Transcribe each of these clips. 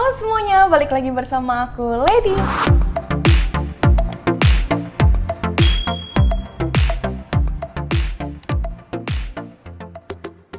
Halo semuanya, balik lagi bersama aku, Lady.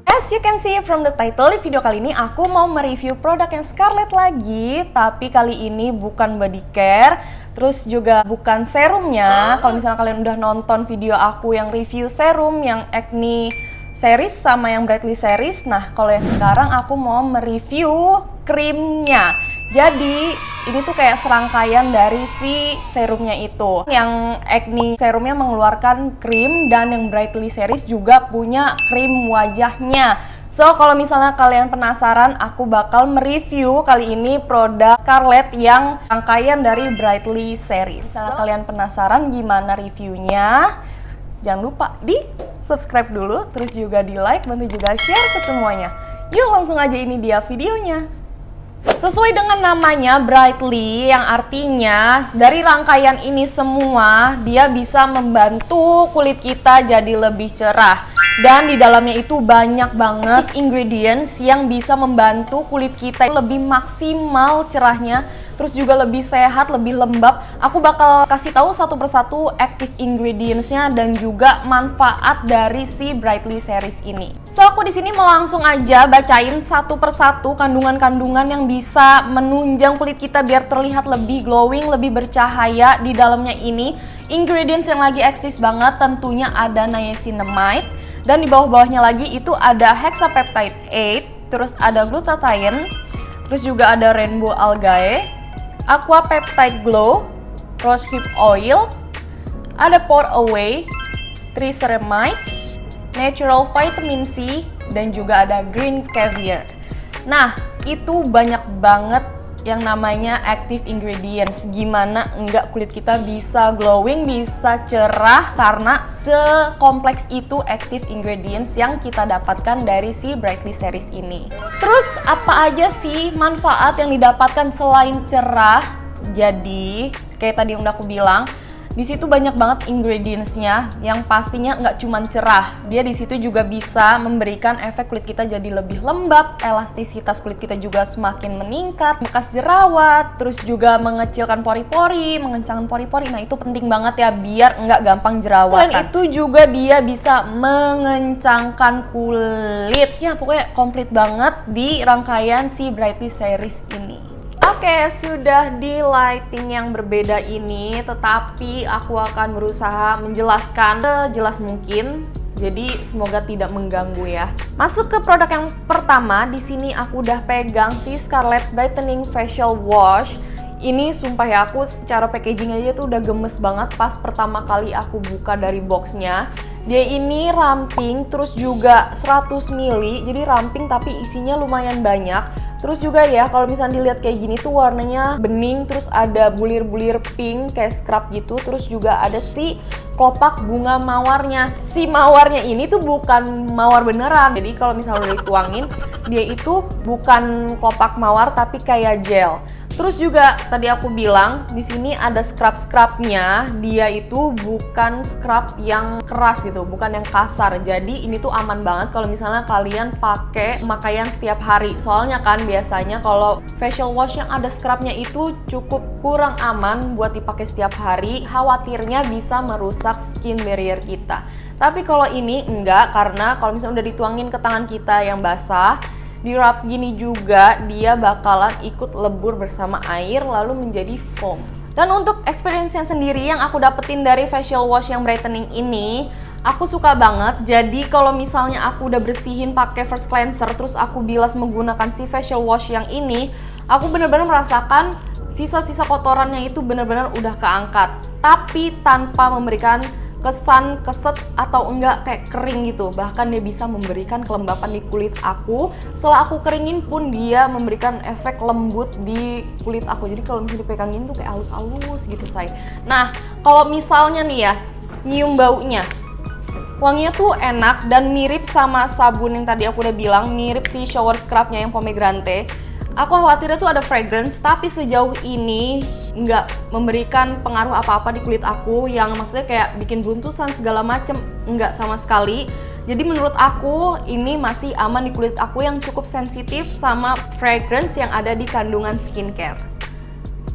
As you can see from the title, di video kali ini aku mau mereview produk yang Scarlett lagi. Tapi kali ini bukan body care, terus juga bukan serumnya. Kalau misalnya kalian udah nonton video aku yang review serum yang Acne series sama yang Brightly series, nah kalau yang sekarang aku mau mereview krimnya. Jadi ini tuh kayak serangkaian dari si serumnya itu. Yang Acne serumnya mengeluarkan krim dan yang Brightly series juga punya krim wajahnya. So kalau misalnya kalian penasaran, aku bakal mereview kali ini produk Scarlett yang rangkaian dari Brightly series. Misalnya kalian penasaran gimana reviewnya, jangan lupa di subscribe dulu, terus juga di like, bantu juga share ke semuanya. Yuk langsung aja, ini dia videonya. Sesuai dengan namanya Brightly, yang artinya dari rangkaian ini semua dia bisa membantu kulit kita jadi lebih cerah. Dan di dalamnya itu banyak banget ingredients yang bisa membantu kulit kita lebih maksimal cerahnya, terus juga lebih sehat, lebih lembab. Aku bakal kasih tahu satu persatu active ingredients-nya dan juga manfaat dari si Brightly series ini. So aku di sini mau langsung aja bacain satu persatu kandungan-kandungan yang bisa menunjang kulit kita biar terlihat lebih glowing, lebih bercahaya. Di dalamnya ini ingredients yang lagi eksis banget tentunya ada niacinamide. Dan di bawah-bawahnya lagi itu ada hexapeptide 8, terus ada glutathione, terus juga ada rainbow algae, aqua peptide glow, rosehip oil, ada pour away, triceramide, natural vitamin C, dan juga ada green caviar. Nah, itu banyak banget yang namanya active ingredients. Gimana enggak kulit kita bisa glowing, bisa cerah karena sekompleks itu active ingredients yang kita dapatkan dari si Brightly series ini. Terus apa aja sih manfaat yang didapatkan selain cerah? Jadi kayak tadi yang udah aku bilang, di situ banyak banget ingredients-nya yang pastinya nggak cuma cerah. Dia di situ juga bisa memberikan efek kulit kita jadi lebih lembab, elastisitas kulit kita juga semakin meningkat, bekas jerawat, terus juga mengecilkan pori-pori, mengencangkan pori-pori. Nah itu penting banget ya biar nggak gampang jerawatan. Selain itu juga dia bisa mengencangkan kulit. Ya pokoknya komplit banget di rangkaian si Brightly series ini. Oke, sudah di lighting yang berbeda ini, tetapi aku akan berusaha menjelaskan sejelas mungkin. Jadi semoga tidak mengganggu ya. Masuk ke produk yang pertama, di sini aku udah pegang si Scarlett Brightening Facial Wash. Ini sumpah ya, aku secara packaging aja tuh udah gemes banget pas pertama kali aku buka dari boxnya. Dia ini ramping, terus juga 100 ml, jadi ramping tapi isinya lumayan banyak. Terus juga ya, kalau misalnya dilihat kayak gini tuh warnanya bening, terus ada bulir-bulir pink kayak scrub gitu. Terus juga ada si kelopak bunga mawarnya. Si mawarnya ini tuh bukan mawar beneran. Jadi kalau misalnya udah dituangin, dia itu bukan kelopak mawar tapi kayak gel. Terus juga tadi aku bilang di sini ada scrub-scrubnya. Dia itu bukan scrub yang keras gitu, bukan yang kasar. Jadi ini tuh aman banget kalau misalnya kalian pakai pemakaian setiap hari. Soalnya kan biasanya kalau facial wash yang ada scrubnya itu cukup kurang aman buat dipakai setiap hari. Khawatirnya bisa merusak skin barrier kita. Tapi kalau ini enggak, karena kalau misalnya udah dituangin ke tangan kita yang basah, di wrap gini juga dia bakalan ikut lebur bersama air lalu menjadi foam. Dan untuk experience-nya sendiri yang aku dapetin dari facial wash yang brightening ini, aku suka banget. Jadi kalau misalnya aku udah bersihin pakai first cleanser terus aku bilas menggunakan si facial wash yang ini, aku bener-bener merasakan sisa-sisa kotorannya itu bener-bener udah keangkat, tapi tanpa memberikan kesan keset atau enggak kayak kering gitu. Bahkan dia bisa memberikan kelembapan di kulit aku. Setelah aku keringin pun dia memberikan efek lembut di kulit aku. Jadi kalau misalnya dipegangin tuh kayak halus-halus gitu say. Nah kalau misalnya nih ya, nyium baunya, wanginya tuh enak dan mirip sama sabun yang tadi aku udah bilang, mirip si shower scrubnya yang pomegranate. Aku khawatirnya tuh ada fragrance, tapi sejauh ini nggak memberikan pengaruh apa-apa di kulit aku yang maksudnya kayak bikin beruntusan segala macem, nggak sama sekali. Jadi menurut aku ini masih aman di kulit aku yang cukup sensitif sama fragrance yang ada di kandungan skincare.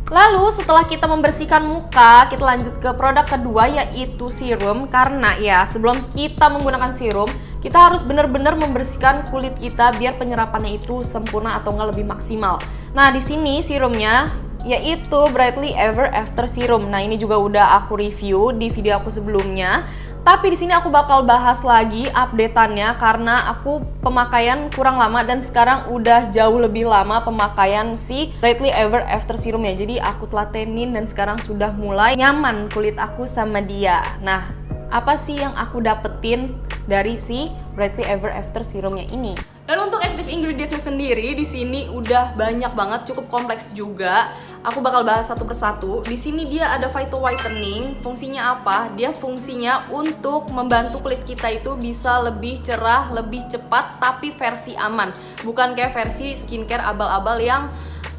Lalu setelah kita membersihkan muka, kita lanjut ke produk kedua yaitu serum. Karena ya sebelum kita menggunakan serum, kita harus benar-benar membersihkan kulit kita biar penyerapannya itu sempurna atau nggak lebih maksimal. Nah di sini serumnya yaitu Brightly Ever After Serum. Nah ini juga udah aku review di video aku sebelumnya. Tapi di sini aku bakal bahas lagi updateannya karena aku pemakaian kurang lama dan sekarang udah jauh lebih lama pemakaian si Brightly Ever After Serum ya. Jadi aku telatenin dan sekarang sudah mulai nyaman kulit aku sama dia. Nah, apa sih yang aku dapetin dari si Brightly Ever After Serumnya ini? Dan untuk active ingredients sendiri di sini udah banyak banget, cukup kompleks juga. Aku bakal bahas satu persatu. Di sini dia ada phyto whitening. Fungsinya apa? Dia fungsinya untuk membantu kulit kita itu bisa lebih cerah, lebih cepat, tapi versi aman. Bukan kayak versi skincare abal-abal yang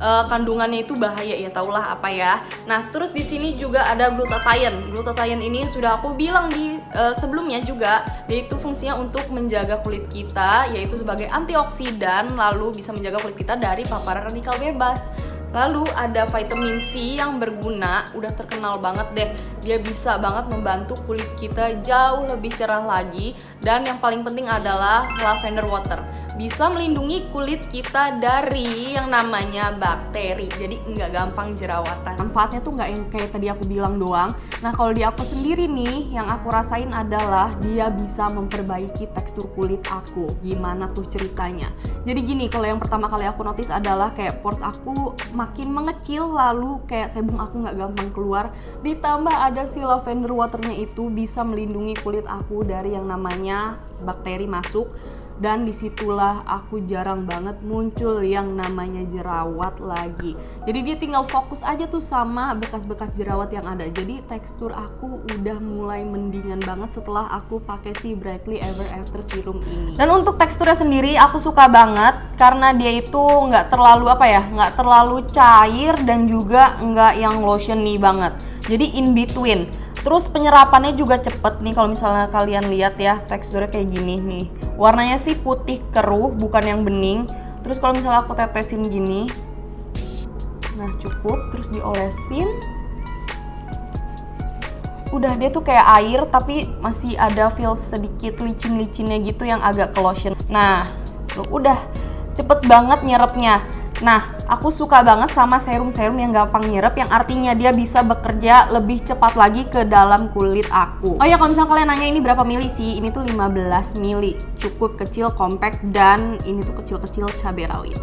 kandungannya itu bahaya ya, taulah apa ya. Nah, terus di sini juga ada glutathione. Glutathione ini sudah aku bilang di sebelumnya juga, dia itu fungsinya untuk menjaga kulit kita, yaitu sebagai antioksidan, lalu bisa menjaga kulit kita dari paparan radikal bebas. Lalu ada vitamin C yang berguna, udah terkenal banget deh. Dia bisa banget membantu kulit kita jauh lebih cerah lagi. Dan yang paling penting adalah lavender water. Bisa melindungi kulit kita dari yang namanya bakteri, jadi nggak gampang jerawatan. Manfaatnya tuh nggak yang kayak tadi aku bilang doang. Nah kalau di aku sendiri nih, yang aku rasain adalah dia bisa memperbaiki tekstur kulit aku. Gimana tuh ceritanya? Jadi gini, kalau yang pertama kali aku notice adalah kayak pores aku makin mengecil, lalu kayak sebum aku nggak gampang keluar. Ditambah ada si lavender waternya itu bisa melindungi kulit aku dari yang namanya bakteri masuk. Dan disitulah aku jarang banget muncul yang namanya jerawat lagi. Jadi dia tinggal fokus aja tuh sama bekas-bekas jerawat yang ada. Jadi tekstur aku udah mulai mendingan banget setelah aku pakai si Brightly Ever After Serum ini. Dan untuk teksturnya sendiri aku suka banget karena dia itu nggak terlalu nggak terlalu cair dan juga nggak yang lotiony banget. Jadi in between. Terus penyerapannya juga cepet nih, kalau misalnya kalian lihat ya, teksturnya kayak gini nih. Warnanya sih putih keruh, bukan yang bening. Terus kalau misalnya aku tetesin gini, nah cukup, terus diolesin. Udah, dia tuh kayak air tapi masih ada feel sedikit licin-licinnya gitu yang agak ke lotion. Nah, udah cepet banget nyerepnya. Nah, aku suka banget sama serum-serum yang gampang nyerep, yang artinya dia bisa bekerja lebih cepat lagi ke dalam kulit aku. Oh ya, kalau misalnya kalian nanya ini berapa mili sih, ini tuh 15 mili. Cukup kecil, compact, dan ini tuh kecil-kecil cabai rawit.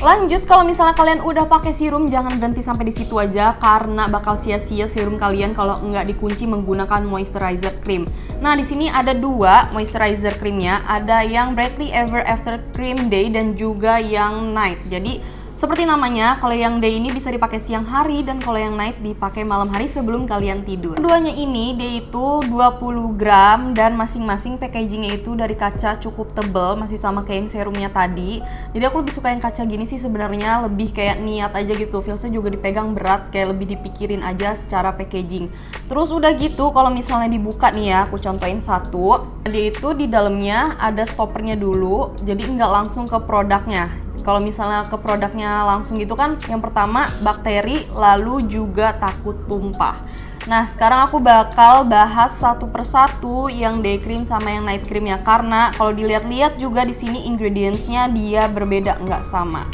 Lanjut, kalau misalnya kalian udah pakai serum, jangan berhenti sampai di situ aja karena bakal sia-sia serum kalian kalau nggak dikunci menggunakan moisturizer cream. Nah, di sini ada dua moisturizer creamnya, ada yang Brightly Ever After Cream Day dan juga yang Night. Jadi seperti namanya, kalau yang day ini bisa dipakai siang hari dan kalau yang night dipakai malam hari sebelum kalian tidur. Keduanya ini dia itu 20 gram dan masing-masing packagingnya itu dari kaca cukup tebel, masih sama kayak yang serumnya tadi. Jadi aku lebih suka yang kaca gini sih sebenarnya, lebih kayak niat aja gitu. Feelsnya juga dipegang berat, kayak lebih dipikirin aja secara packaging. Terus udah gitu, kalau misalnya dibuka nih ya, aku contohin satu. Dia itu di dalamnya ada stoppernya dulu, jadi nggak langsung ke produknya. Kalau misalnya ke produknya langsung gitu kan, yang pertama bakteri, lalu juga takut tumpah. Nah, sekarang aku bakal bahas satu persatu yang day cream sama yang night cream ya, karena kalau dilihat-lihat juga di sini ingredientsnya dia berbeda, nggak sama.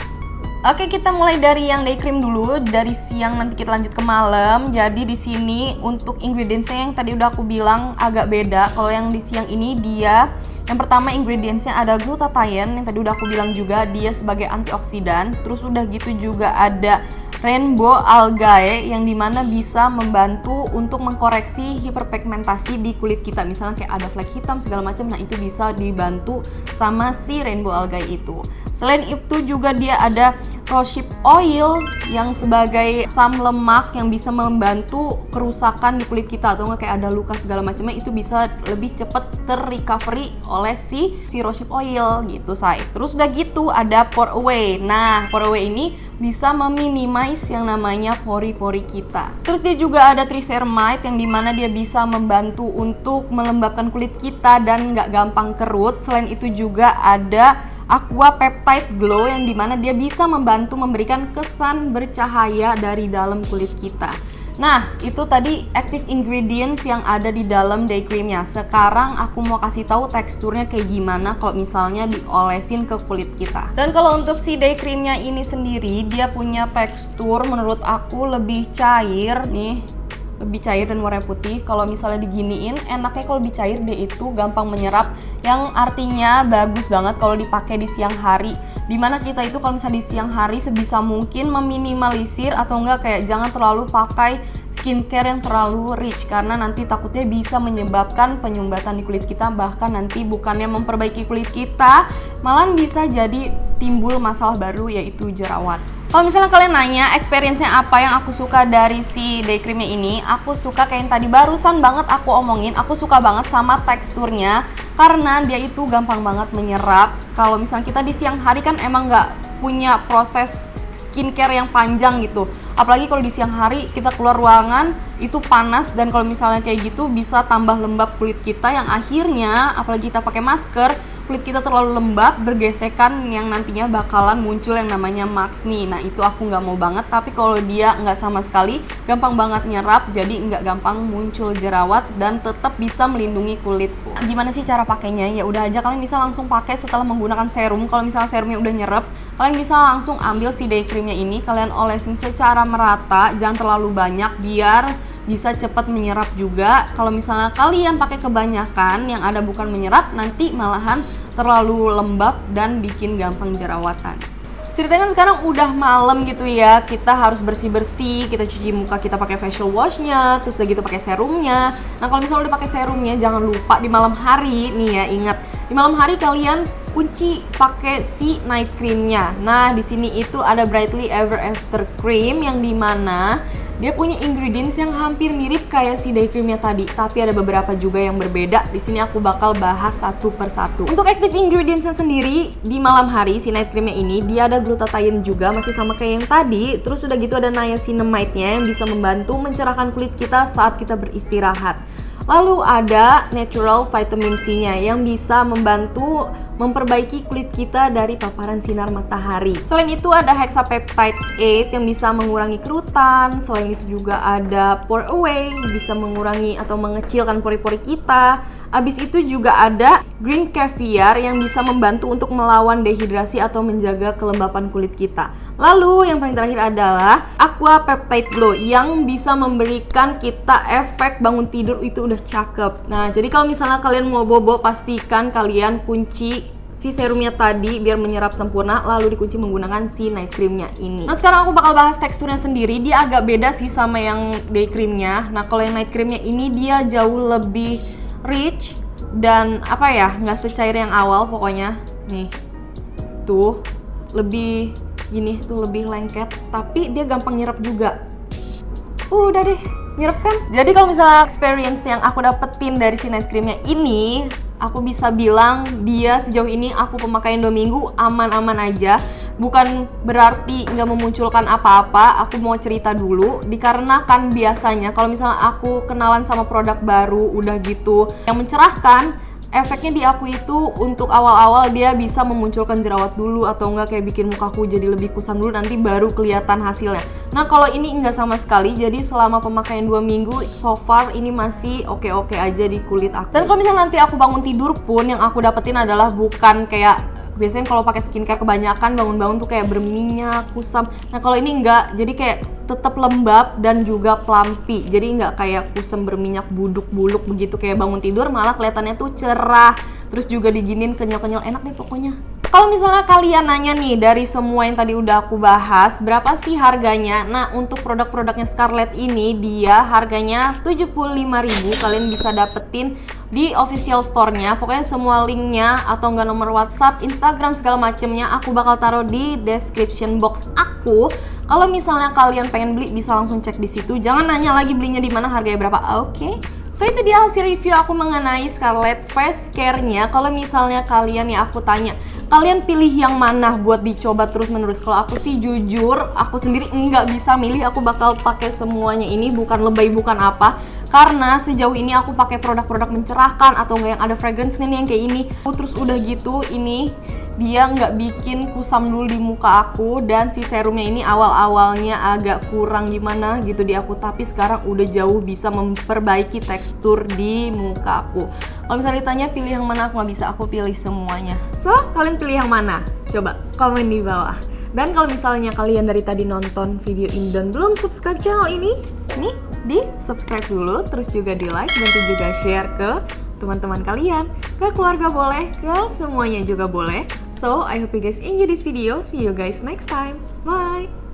Oke, kita mulai dari yang day cream dulu, dari siang nanti kita lanjut ke malam. Jadi di sini untuk ingredientsnya yang tadi udah aku bilang agak beda. Kalau yang di siang ini dia yang pertama ingredientsnya ada glutathione yang tadi udah aku bilang juga dia sebagai antioksidan. Terus udah gitu juga ada rainbow algae yang dimana bisa membantu untuk mengkoreksi hiperpigmentasi di kulit kita. Misalnya kayak ada flek hitam segala macam, nah itu bisa dibantu sama si rainbow algae itu. Selain itu juga dia ada rosehip oil yang sebagai asam lemak yang bisa membantu kerusakan di kulit kita atau nggak kayak ada luka segala macamnya, itu bisa lebih cepet terrecovery oleh si rosehip oil gitu say. Terus udah gitu ada pore away. Nah, pore away ini bisa meminimize yang namanya pori-pori kita. Terus dia juga ada triceramide yang dimana dia bisa membantu untuk melembabkan kulit kita dan nggak gampang kerut. Selain itu juga ada Aqua Peptide Glow yang dimana dia bisa membantu memberikan kesan bercahaya dari dalam kulit kita. Nah, itu tadi active ingredients yang ada di dalam day creamnya. Sekarang aku mau kasih tahu teksturnya kayak gimana kalau misalnya diolesin ke kulit kita. Dan kalau untuk si day creamnya ini sendiri, dia punya tekstur menurut aku lebih cair nih. Lebih cair dan warna putih. Kalau misalnya diginiin, enaknya kalau lebih cair, dia itu gampang menyerap, yang artinya bagus banget kalau dipakai di siang hari. Dimana kita itu kalau misalnya di siang hari sebisa mungkin meminimalisir atau enggak kayak jangan terlalu pakai skincare yang terlalu rich, karena nanti takutnya bisa menyebabkan penyumbatan di kulit kita, bahkan nanti bukannya memperbaiki kulit kita, malah bisa jadi timbul masalah baru yaitu jerawat. Kalau misalnya kalian nanya experience-nya apa yang aku suka dari si day creamnya ini, aku suka kayak yang tadi barusan banget aku omongin, aku suka banget sama teksturnya karena dia itu gampang banget menyerap. Kalau misalnya kita di siang hari kan emang nggak punya proses skincare yang panjang gitu, apalagi kalau di siang hari kita keluar ruangan itu panas, dan kalau misalnya kayak gitu bisa tambah lembab kulit kita yang akhirnya apalagi kita pakai masker, kulit kita terlalu lembab, bergesekan yang nantinya bakalan muncul yang namanya marks nih. Nah itu aku nggak mau banget, tapi kalau dia nggak sama sekali, gampang banget nyerap, jadi nggak gampang muncul jerawat dan tetap bisa melindungi kulitku. Gimana sih cara pakainya? Ya udah aja kalian bisa langsung pakai setelah menggunakan serum. Kalau misalnya serumnya udah nyerap, kalian bisa langsung ambil si day creamnya ini, kalian olesin secara merata, jangan terlalu banyak biar bisa cepat menyerap juga. Kalau misalnya kalian pakai kebanyakan yang ada bukan menyerap, nanti malahan terlalu lembab dan bikin gampang jerawatan. Ceritanya kan sekarang udah malam gitu ya, kita harus bersih-bersih, kita cuci muka, kita pakai facial washnya, terus udah gitu pakai serumnya. Nah kalau misalnya udah pakai serumnya, jangan lupa di malam hari nih ya, ingat di malam hari kalian kunci pakai si night creamnya. Nah di sini itu ada Brightly Ever After Cream yang dimana dia punya ingredients yang hampir mirip kayak si day creamnya tadi, tapi ada beberapa juga yang berbeda. Di sini aku bakal bahas satu persatu. Untuk active ingredientsnya sendiri, di malam hari si night creamnya ini dia ada glutathione juga, masih sama kayak yang tadi. Terus udah gitu ada niacinamide-nya yang bisa membantu mencerahkan kulit kita saat kita beristirahat. Lalu ada natural vitamin C-nya yang bisa membantu memperbaiki kulit kita dari paparan sinar matahari. Selain itu ada hexapeptide 8 yang bisa mengurangi kerutan. Selain itu juga ada pore away yang bisa mengurangi atau mengecilkan pori-pori kita. Abis itu juga ada green caviar yang bisa membantu untuk melawan dehidrasi atau menjaga kelembapan kulit kita. Lalu yang paling terakhir adalah Aqua Peptide Glow yang bisa memberikan kita efek bangun tidur itu udah cakep. Nah jadi kalau misalnya kalian mau bobo, pastikan kalian kunci si serumnya tadi biar menyerap sempurna, lalu dikunci menggunakan si night creamnya ini. Nah sekarang aku bakal bahas teksturnya sendiri. Dia agak beda sih sama yang day creamnya. Nah kalau yang night creamnya ini dia jauh lebih rich dan apa ya, nggak secair yang awal pokoknya. Nih tuh lebih gini tuh, lebih lengket, tapi dia gampang nyerap juga. Udah deh, nyerap kan? Jadi kalau misalnya experience yang aku dapetin dari si night creamnya ini, aku bisa bilang dia sejauh ini aku pemakaian 2 minggu aman-aman aja. Bukan berarti nggak memunculkan apa-apa. Aku mau cerita dulu, dikarenakan biasanya kalau misalnya aku kenalan sama produk baru udah gitu yang mencerahkan, efeknya di aku itu untuk awal-awal dia bisa memunculkan jerawat dulu atau enggak kayak bikin mukaku jadi lebih kusam dulu, nanti baru kelihatan hasilnya. Nah kalau ini enggak sama sekali, jadi selama pemakaian 2 minggu so far ini masih oke-oke aja di kulit aku. Dan kalau misalnya nanti aku bangun tidur pun, yang aku dapetin adalah bukan kayak biasanya kalau pakai skincare kebanyakan bangun-bangun tuh kayak berminyak, kusam. Nah kalau ini enggak, jadi kayak tetap lembab dan juga plumpy. Jadi enggak kayak kusam berminyak buduk-buluk begitu kayak bangun tidur, malah kelihatannya tuh cerah. Terus juga diginin kenyal-kenyal, enak deh pokoknya. Kalau misalnya kalian nanya nih, dari semua yang tadi udah aku bahas, berapa sih harganya? Nah, untuk produk-produknya Scarlett ini, dia harganya 75.000. Kalian bisa dapetin di official store-nya. Pokoknya semua linknya atau enggak nomor WhatsApp, Instagram, segala macemnya aku bakal taruh di description box aku. Kalau misalnya kalian pengen beli, bisa langsung cek di situ. Jangan nanya lagi belinya di mana, harganya berapa. Oke? So itu dia hasil review aku mengenai Scarlett Face Care-nya. Kalau misalnya kalian ya aku tanya, kalian pilih yang mana buat dicoba terus-menerus? Kalau aku sih jujur, aku sendiri nggak bisa milih. Aku bakal pakai semuanya ini, bukan lebay, bukan apa. Karena sejauh ini aku pakai produk-produk mencerahkan atau nggak yang ada fragrance-nya nih yang kayak ini. Terus udah gitu, ini dia nggak bikin kusam dulu di muka aku, dan si serumnya ini awal-awalnya agak kurang gimana gitu di aku, tapi sekarang udah jauh bisa memperbaiki tekstur di muka aku. Kalau misalnya ditanya pilih yang mana, aku nggak bisa, aku pilih semuanya. So, kalian pilih yang mana? Coba komen di bawah. Dan kalau misalnya kalian dari tadi nonton video ini dan belum subscribe channel ini, nih di subscribe dulu, terus juga di like, dan juga share ke teman-teman kalian, ke keluarga boleh, ke semuanya juga boleh. So, I hope you guys enjoy this video. See you guys next time. Bye!